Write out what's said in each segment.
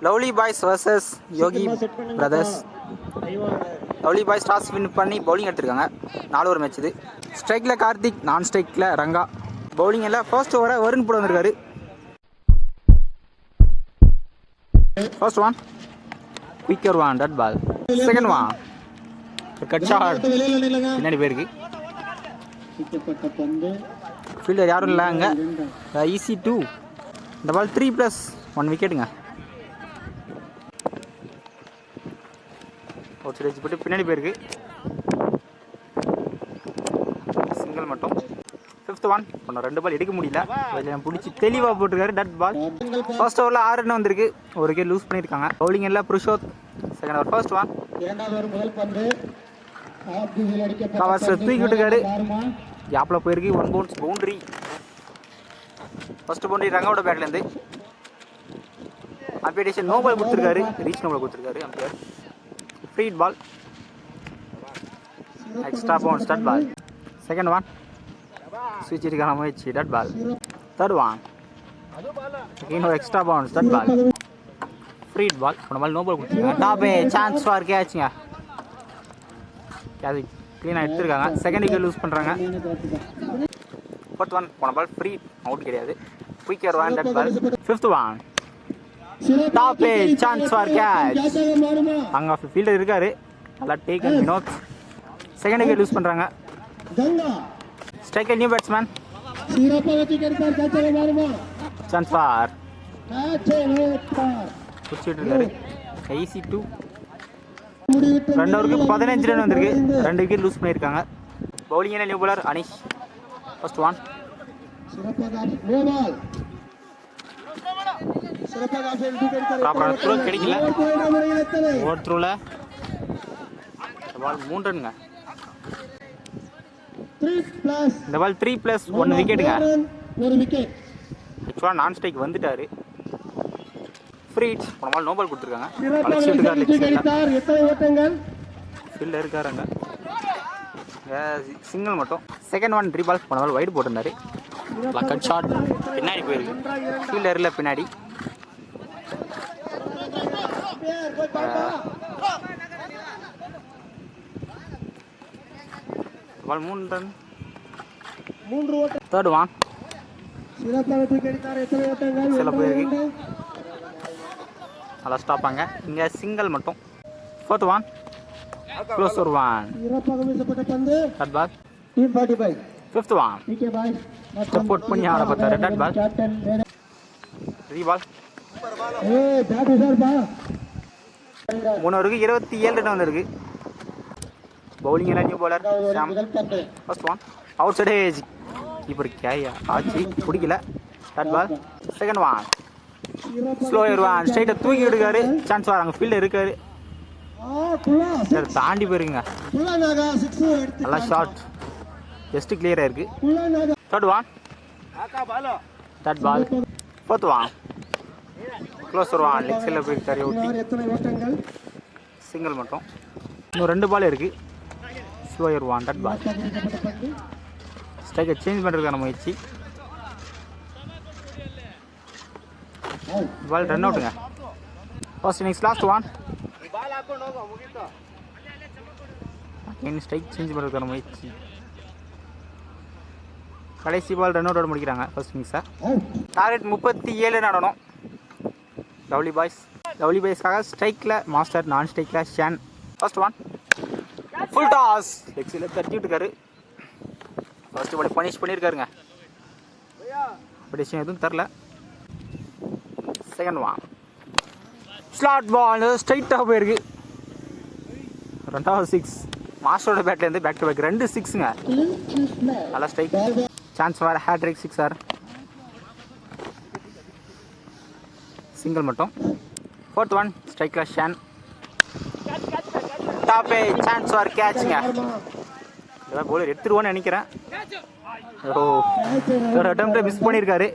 Lovely boys versus Yogi brothers. Lovely boys toss win பண்ணி bowling எடுத்திருக்காங்க. 4 over match இது. ஸ்ட்ரைக்கில் கார்த்திக், நான் ஸ்ட்ரைக்கில் ரங்கா. பவுலிங் எல்லாம் ஃபர்ஸ்ட் ஓவரை வருண் போட வந்திருக்காரு. First one quicker one, dot ball. Second one cut shot, பின்னாடி போயிருக்கு. ஃபீல்டர் யாரும் இல்லை அங்கே. ஈஸி 2. இந்த பால் 3+1 விக்கெட்டுங்க. ஒரு சைடு வச்சு போட்டு பின்னாடி போயிருக்கு. சிங்கிள் மட்டும். 5th ஒன் பண்ண 2 பால் எடுக்க முடியல. அதில் பிடிச்சி தெளிவாக போட்டிருக்காரு. டட் பால். ஃபர்ஸ்ட் ஓவரில் 6 ரன் வந்திருக்கு. ஒரு விக்கெட் லூஸ் பண்ணியிருக்காங்க. பவுலிங் எல்லாம் Purushoth. Second over first one covers தூக்கி விட்டுருக்காரு. கேப்பில் போயிருக்கு. 1 பவுன்ஸ் பவுண்டரி. ஃபர்ஸ்ட் பவுண்டரி ரங்காவோட பேட்லேருந்து. அம்பியேஷன் நோ பால் கொடுத்துருக்காரு. ரீச் நோ பால் கொடுத்துருக்காரு umpire. Free ball. Extra bounce, dot ball. Second one ஸ்விட்ச் இருக்கான முயற்சி, டட் பால். தேர்ட் ஒன் இன்னொரு extra bounce, dot ball. Free ball. போன பால் நோ பால் கொடுத்துருக்காங்க. டாபே சான்ஸ் ஃபார் கேட்சுங்க. கேட்ச் க்ளீனாக எடுத்துருக்காங்க. செகண்ட் விக்கெட் லூஸ் பண்ணுறாங்க. ஃபோர்த் ஒன் போன பால் ஃப்ரீ, அவுட் கிடையாது. Quicker one, dot ball. 5th one top chance for catch. அங்கே ஃபீல்டர் இருக்காரு. நல்லா take and Vinoth. Second wicket lose பண்ணுறாங்க. Striker new batsman. Chance for பிடிச்சிட்டு இருக்காரு. ஈஸி 2. 2 ஓவருக்கு 15 ரன் வந்திருக்கு. 2 விக்கெட் லூஸ் பண்ணியிருக்காங்க. பவுலிங் என்ன new bowler Anish. First one ப்ராப்பரான த்ரோ கிடைக்கல. ஓவர் த்ரோவில் பால் 3 ரன்ங்க. இந்த பால் 3+1 விக்கெட்டுங்க. ஆக்சுவலாக நான் ஸ்ட்ரைக் வந்துட்டாரு. Free hit. போன பால் நோ பால் கொடுத்துருக்காங்க. ஃபீல்டர் இருக்காருங்க. சிங்கிள் மட்டும். Second one 3 ball. போன பால் வைடு போட்டிருந்தாரு. கட் ஷாட் பின்னாடி போயிருக்கு. ஃபீல்டர் இல்லை பின்னாடி. பால் 3 ரன். தேர்ட் ஒன் சில போயிருக்கு. நல்லா ஸ்டாப்பாங்க. இங்கே சிங்கிள் மட்டும். Fourth one closer one, dot ball. 5th one support பண்ணி ஆட பார்த்தாரு. டட் பால். 3 பால். 3 ஓவருக்கு 27 ரன் வந்திருக்கு. பவுலிங் எல்லாம் new bowler Sham. First one outside edge. Keeper கேரியா ஆச்சு, பிடிக்கல. Dot ball. Second one slower one ஸ்ட்ரைட்டாக தூக்கி விடுக்காரு. சான்ஸ் வராங்க. ஃபீல்டர் இருக்காரு. தாண்டி போயிருங்க. நல்லா ஷார்ட் ஜஸ்ட் கிளியராக இருக்கு. Third one dot ball. Fourth one closer one leg சைடில் போயிருக்காரு. ஒட்டி சிங்கிள் மட்டும். இன்னும் 2 பால் இருக்குது. Slower one, dot ball. ஸ்ட்ரைக்கை சேஞ்ச் பண்ணுறதுக்கான முயற்சி. பால் ரன் அவுட்டுங்க. First innings last one. Strike change பண்ணுறதுக்கான முயற்சி. கடைசி பால் ரன் அவுட்டோட முடிக்கிறாங்க ஃபர்ஸ்ட் இன்னிங்ஸை. டார்கெட் 37 ஆடணும். Lovely boys. லவ்லி பாய்ஸ்க்காக ஸ்ட்ரைக்கில் மாஸ்டர், நான் ஸ்ட்ரைக்கில் Shan. First one full toss leg சைடில் தட்டி விட்டுருக்காரு. First ball punish பண்ணியிருக்காருங்க. பனிஷன் எதுவும் தரல. செகண்ட் ஒன் ஸ்லாட் பால் ஸ்ட்ரைட்டாக போயிருக்கு. 2வது 6 மாஸ்டரோட பேட்லேருந்து பேக் டு பேக் 2 6ங்க. நல்லா strike. Chance for hattrick 6 single மட்டும். ஃபோர்த் ஒன் ஸ்ட்ரைக்கில் ஷான். டாப்பே சான்ஸ் ஃபார் கேட்சுங்க. இதான் போலர் எடுத்துருவோன்னு நினைக்கிறேன். ஓ ஒரு அட்டெம்ப்டை மிஸ் பண்ணியிருக்காரு.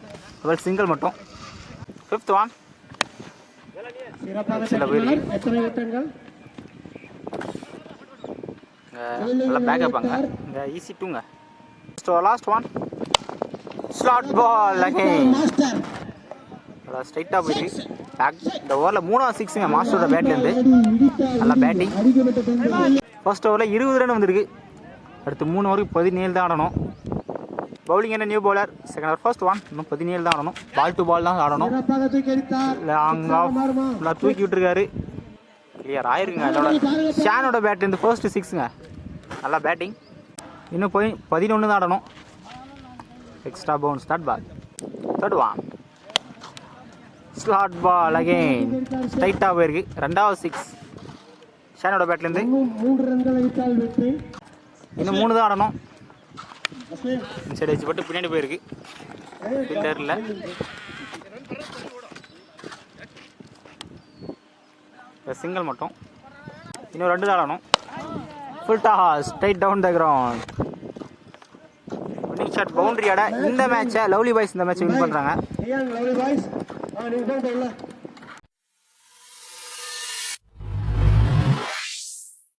அவர் சிங்கிள் மட்டும். 5th ஒன் சில போயிருக்கு. நல்லா பேக்கப் அங்கே. இங்கே ஈஸி 2ங்க. Last one slot ball again. ஸ்ட்ரைட்டாக போயிருக்கு. இந்த ஓவரில் 3வது 6ங்க மாஸ்டரோட பேட்லேருந்து. நல்லா பேட்டிங். ஃபர்ஸ்ட் ஓவரில் 20 ரன் வந்திருக்கு. அடுத்து 3 ஓவருக்கு 17 தான் ஆடணும். பவுலிங் என்ன new bowler. Second over first one. இன்னும் 17 தான் ஆடணும். பால் டு பால் தான் ஆடணும். லாங் ஆஃப் நல்லா தூக்கி விட்டுருக்காரு. கிளியர் ஆயிருக்குங்க. அதோட ஷானோட பேட்லேருந்து ஃபர்ஸ்ட் 6ங்க. நல்லா பேட்டிங். இன்னும் 11 தான் ஆடணும். Extra bounce. Third ball. Third one. Slot ball again. ஸ்ட்ரைட்டாக போயிருக்கு. 2வது 6 ஷானோட பேட்லேருந்து. இன்னும் 3 தான் ஆடணும். சைடு வச்சு போட்டு பின்னாடி போயிருக்கு. ஃபில்டரில் சிங்கிள் மட்டும். இன்னும் 2 தான் ஆடணும். Full toss straight down the ground. Winning shot பவுண்டரியோட இந்த மேட்சை லவ்லி பாய்ஸ் இந்த மேட்சை வின் பண்ணுறாங்க.